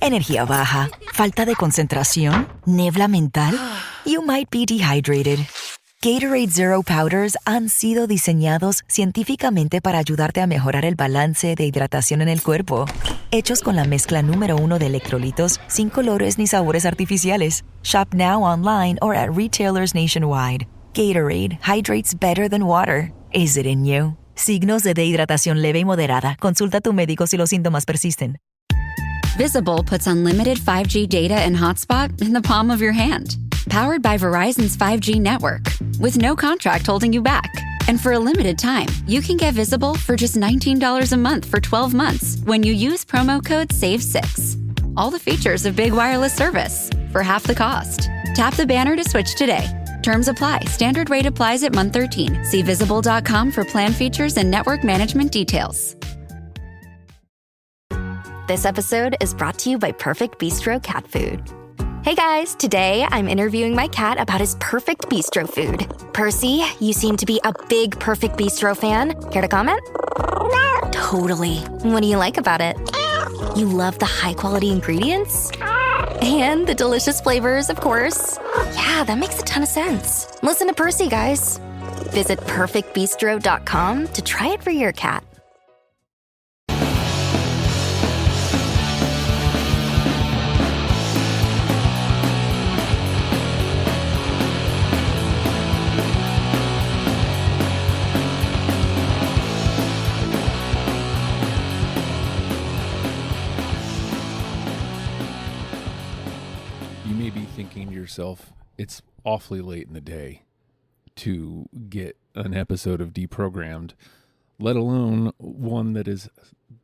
energía baja, falta de concentración, niebla mental. You might be dehydrated. Gatorade Zero Powders han sido diseñados científicamente para ayudarte a mejorar el balance de hidratación en el cuerpo. Hechos con la mezcla número 1 de electrolitos, sin colores ni sabores artificiales. Shop now online or at retailers nationwide. Gatorade hydrates better than water. Is it in you? Signos de dehidratación leve y moderada. Consulta a tu médico si los síntomas persisten. Visible puts unlimited 5G data and hotspot in the palm of your hand. Powered by Verizon's 5G network, with no contract holding you back. And for a limited time, you can get Visible for just $19 a month for 12 months when you use promo code SAVE6. All the features of big wireless service for half the cost. Tap the banner to switch today. Terms apply. Standard rate applies at month 13. See Visible.com for plan features and network management details. This episode is brought to you by Perfect Bistro Cat Food. Hey guys, today I'm interviewing my cat about his perfect bistro food. Percy, you seem to be a big Perfect Bistro fan. Care to comment? Totally. What do you like about it? You love the high-quality ingredients? And the delicious flavors, of course. Yeah, that makes a ton of sense. Listen to Percy, guys. Visit perfectbistro.com to try it for your cat. Thinking to yourself, it's awfully late in the day to get an episode of Deprogrammed, let alone one that is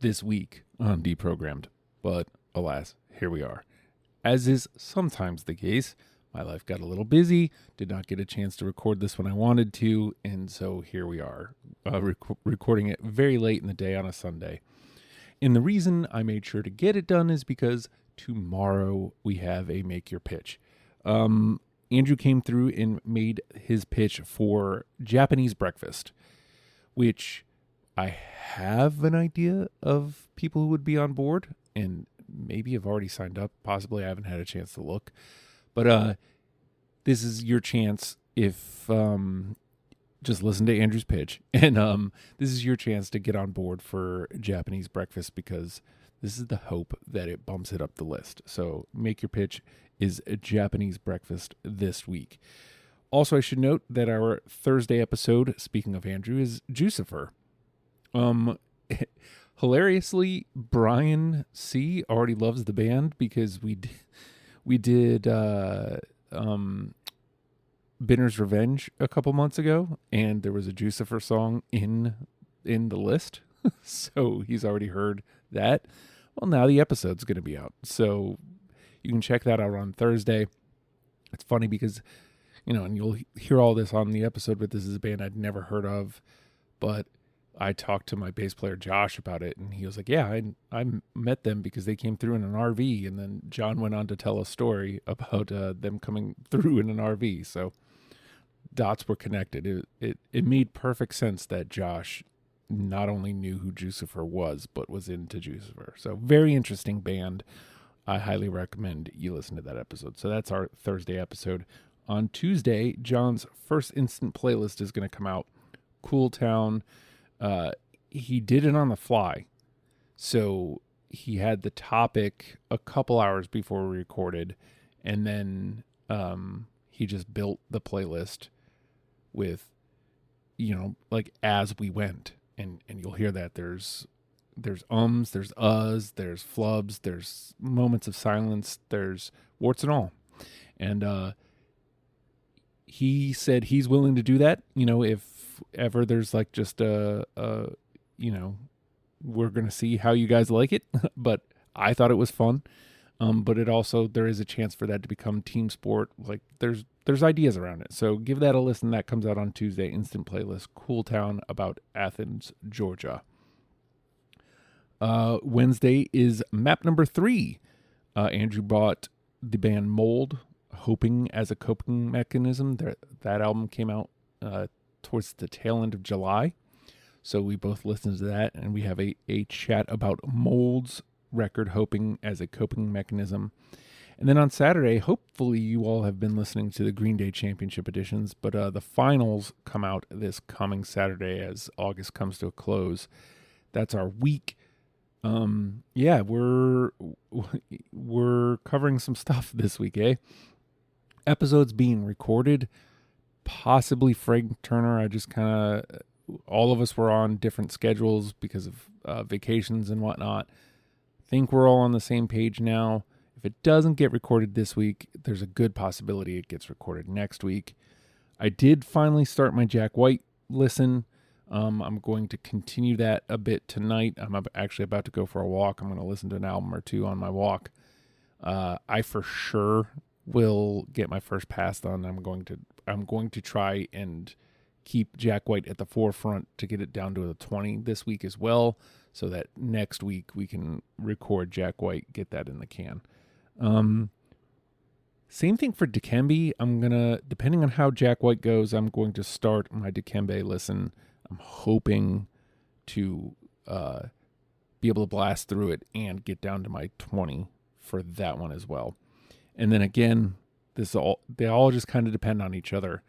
this week on Deprogrammed. But alas, here we are. As is sometimes the case, my life got a little busy, did not get a chance to record this when I wanted to, and so here we are, recording it very late in the day on a Sunday. And the reason I made sure to get it done is because tomorrow we have a Make Your Pitch. Andrew came through and made his pitch for Japanese breakfast, which I have an idea of people who would be on board and maybe have already signed up. Possibly I haven't had a chance to look. But this is your chance if just listen to Andrew's pitch. And this is your chance to get on board for Japanese breakfast because this is the hope that it bumps it up the list. So Make Your Pitch is a Japanese breakfast this week. Also, I should note that our Thursday episode, speaking of Andrew, is Jucifer. Hilariously, Brian C. already loves the band because we did Binner's Revenge a couple months ago, and there was a Jucifer song in the list. So he's already heard that. Well, now the episode's going to be out. So you can check that out on Thursday. It's funny because, and you'll hear all this on the episode, but this is a band I'd never heard of. But I talked to my bass player, Josh, about it, and he was like, yeah, I met them because they came through in an RV. And then John went on to tell a story about them coming through in an RV. So dots were connected. It made perfect sense that Josh not only knew who Jucifer was, but was into Jucifer. So very interesting band. I highly recommend you listen to that episode. So that's our Thursday episode. On Tuesday, John's first instant playlist is going to come out. Cool Town. He did it on the fly. So he had the topic a couple hours before we recorded. And then he just built the playlist with, like as we went. And you'll hear that there's there's uhs, there's flubs, there's moments of silence, there's warts and all. And he said he's willing to do that, if ever there's like just we're going to see how you guys like it. But I thought it was fun. But it also, there is a chance for that to become team sport. Like there's ideas around it. So give that a listen. That comes out on Tuesday. Instant playlist, Cool Town about Athens, Georgia. Wednesday is map number 3. Andrew bought the band Mold, Hoping as a Coping Mechanism. That album came out towards the tail end of July. So we both listened to that, and we have a chat about Mold's record, hoping as a coping mechanism. And then on Saturday, hopefully you all have been listening to the Green Day Championship editions, but the finals come out this coming Saturday as August comes to a close. That's our week. Yeah, we're covering some stuff this week, eh? Episodes being recorded, possibly Frank Turner. I just kind of, all of us were on different schedules because of vacations and whatnot. Think we're all on the same page now. If it doesn't get recorded this week, there's a good possibility it gets recorded next week. I did finally start my Jack White listen. I'm going to continue that a bit tonight. I'm actually about to go for a walk. I'm going to listen to an album or two on my walk. I for sure will get my first pass done. I'm going to try and keep Jack White at the forefront to get it down to a 20 this week as well, so that next week we can record Jack White, get that in the can. Same thing for Dikembe. I'm gonna, depending on how Jack White goes, I'm going to start my Dikembe listen. I'm hoping to be able to blast through it and get down to my 20 for that one as well. And then again, they all just kind of depend on each other.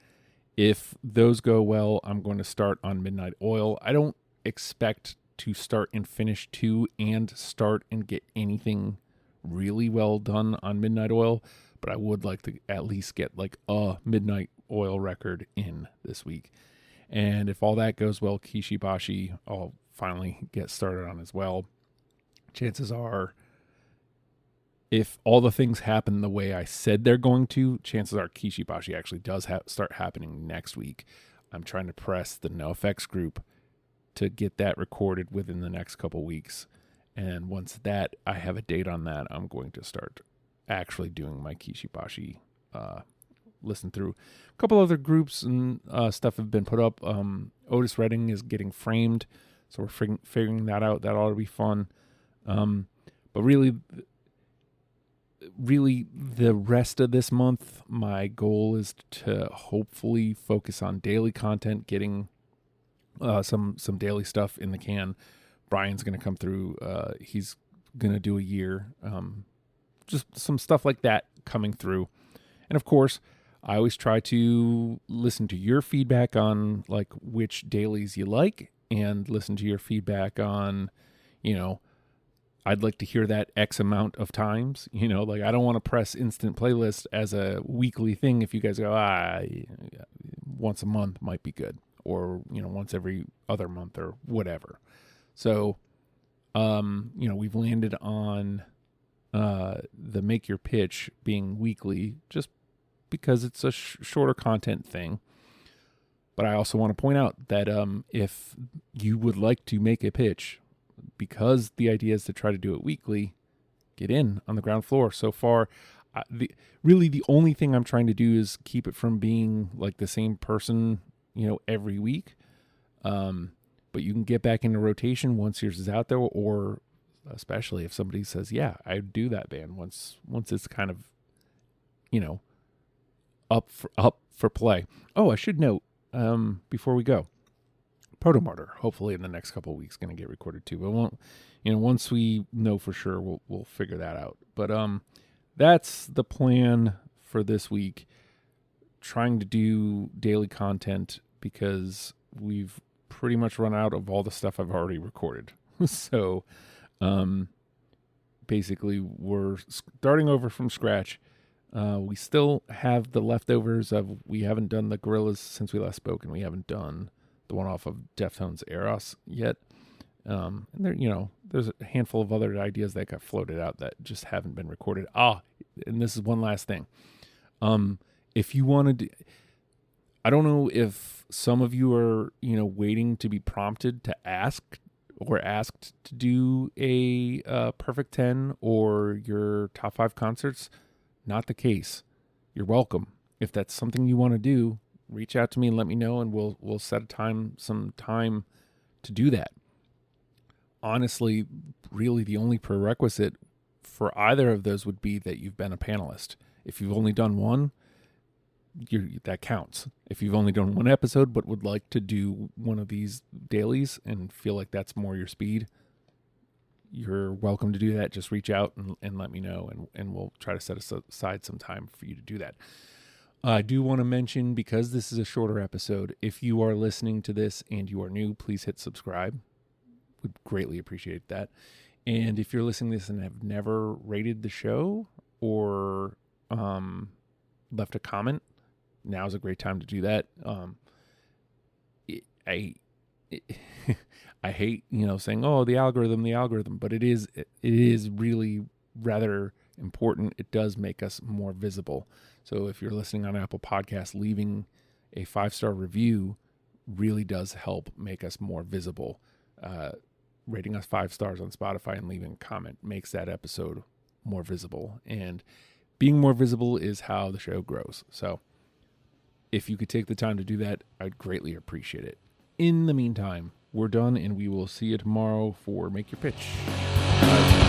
If those go well, I'm going to start on Midnight Oil. I don't expect to start and finish 2 and start and get anything really well done on Midnight Oil, but I would like to at least get like a Midnight Oil record in this week. And if all that goes well, Kishibashi I'll finally get started on as well. Chances are, if all the things happen the way I said they're going to, chances are Kishibashi actually does start happening next week. I'm trying to press the NoFX group to get that recorded within the next couple weeks. And once that, I have a date on that, I'm going to start actually doing my Kishibashi listen through. A couple other groups and stuff have been put up. Otis Redding is getting framed, so we're figuring that out. That ought to be fun. But really, the rest of this month, my goal is to hopefully focus on daily content, getting some daily stuff in the can. Brian's going to come through. He's going to do a year. Just some stuff like that coming through. And of course, I always try to listen to your feedback on like which dailies you like, and listen to your feedback on, I'd like to hear that X amount of times. Like I don't want to press instant playlist as a weekly thing. If you guys go, once a month might be good, or, once every other month or whatever. So, we've landed on the Make Your Pitch being weekly just because it's a shorter content thing. But I also want to point out that if you would like to make a pitch, because the idea is to try to do it weekly, get in on the ground floor. So far, the only thing I'm trying to do is keep it from being like the same person, every week. But you can get back into rotation once yours is out there, or especially if somebody says, yeah, I'd do that band once it's kind of, up for play. Oh, I should note, before we go, Proto-Martyr, hopefully in the next couple of weeks, going to get recorded too. But won't, once we know for sure, we'll figure that out. But that's the plan for this week. Trying to do daily content because we've pretty much run out of all the stuff I've already recorded. So basically we're starting over from scratch. We still have the leftovers of, we haven't done the Gorillaz since we last spoke, and we haven't done the one off of Deftones Eros yet. And there, there's a handful of other ideas that got floated out that just haven't been recorded. And this is one last thing. If you wanted to, I don't know if some of you are, waiting to be prompted to ask or asked to do a Perfect 10 or your top 5 concerts. Not the case. You're welcome. If that's something you want to do, reach out to me and let me know, and we'll set some time to do that. Honestly, really the only prerequisite for either of those would be that you've been a panelist. If you've only done one, that counts. If you've only done one episode but would like to do one of these dailies and feel like that's more your speed, you're welcome to do that. Just reach out and let me know, and we'll try to set aside some time for you to do that. I do want to mention, because this is a shorter episode, if you are listening to this and you are new, please hit subscribe. Would greatly appreciate that. And if you're listening to this and have never rated the show or left a comment, now's a great time to do that. I hate, saying, oh, the algorithm, but it is really rather important. It does make us more visible. So if you're listening on Apple Podcasts, leaving a 5-star review really does help make us more visible. Rating us 5 stars on Spotify and leaving a comment makes that episode more visible. And being more visible is how the show grows. So if you could take the time to do that, I'd greatly appreciate it. In the meantime, we're done, and we will see you tomorrow for Make Your Pitch. Bye.